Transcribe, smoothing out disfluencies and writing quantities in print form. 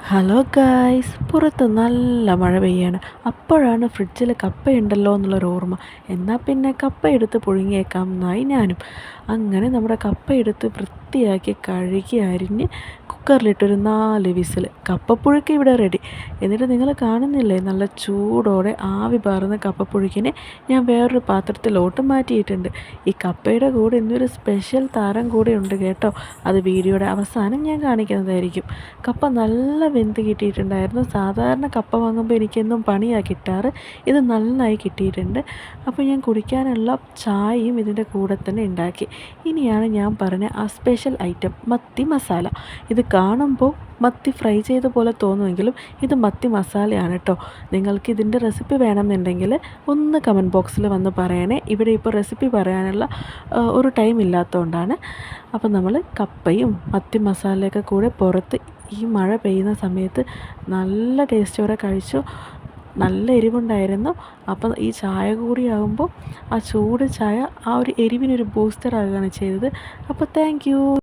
Hello guys, പുറത്ത് നല്ല മഴ പെയ്യാണ്. അപ്പോഴാണ് ഫ്രിഡ്ജിൽ കപ്പയുണ്ടല്ലോ എന്നുള്ളൊരു ഓർമ്മ. എന്നാൽ പിന്നെ കപ്പ എടുത്ത് പുഴുങ്ങിയേക്കാം എന്നായി ഞാനും. അങ്ങനെ നമ്മുടെ കപ്പ എടുത്ത് വൃത്തിയാക്കി കഴുകി അരിഞ്ഞ് കുക്കറിലിട്ടൊരു 4 വിസിൽ. കപ്പപ്പുഴുക്ക് ഇവിടെ റെഡി. എന്നിട്ട് നിങ്ങൾ കാണുന്നില്ലേ, നല്ല ചൂടോടെ ആവി പാറുന്ന കപ്പപ്പുഴുക്കിനെ ഞാൻ വേറൊരു പാത്രത്തിലോട്ട് മാറ്റിയിട്ടുണ്ട്. ഈ കപ്പയുടെ കൂടെ ഇന്നൊരു സ്പെഷ്യൽ താരം കൂടെ ഉണ്ട് കേട്ടോ. അത് വീഡിയോയുടെ അവസാനം ഞാൻ കാണിക്കുന്നതായിരിക്കും. കപ്പ നല്ല വെന്ത് കിട്ടിയിട്ടുണ്ടായിരുന്നു. സാധാരണ കപ്പ വാങ്ങുമ്പോൾ എനിക്കെന്നും പണിയാണ് കിട്ടാറ്. ഇത് നന്നായി കിട്ടിയിട്ടുണ്ട്. അപ്പോൾ ഞാൻ കുടിക്കാനുള്ള ചായയും ഇതിൻ്റെ കൂടെ തന്നെ ഉണ്ടാക്കി. ഇനിയാണ് ഞാൻ പറഞ്ഞ ആ സ്പെഷ്യൽ ഐറ്റം, മത്തി മസാല. ഇത് കാണുമ്പോൾ മത്തി ഫ്രൈ ചെയ്ത പോലെ തോന്നുമെങ്കിലും ഇത് മത്തി മസാലയാണ് കേട്ടോ. നിങ്ങൾക്ക് ഇതിൻ്റെ റെസിപ്പി വേണമെന്നുണ്ടെങ്കിൽ ഒന്ന് കമൻറ്റ് ബോക്സിൽ വന്ന് പറയണേ. ഇവിടെ ഇപ്പോൾ റെസിപ്പി പറയാനുള്ള ഒരു ടൈം ഇല്ലാത്തതുകൊണ്ടാണ്. അപ്പോൾ നമ്മൾ കപ്പയും മത്തി മസാലയൊക്കെ കൂടെ പുറത്ത് ഈ മഴ പെയ്യുന്ന സമയത്ത് നല്ല ടേസ്റ്റോടെ കഴിച്ചു. നല്ല എരിവുണ്ടായിരുന്നു. അപ്പം ഈ ചായ കൂടിയാകുമ്പോൾ ആ ചൂട് ചായ ആ ഒരു എരിവിനൊരു ബൂസ്റ്റർ ആകുകയാണ് ചെയ്തത്. അപ്പോൾ താങ്ക് യു.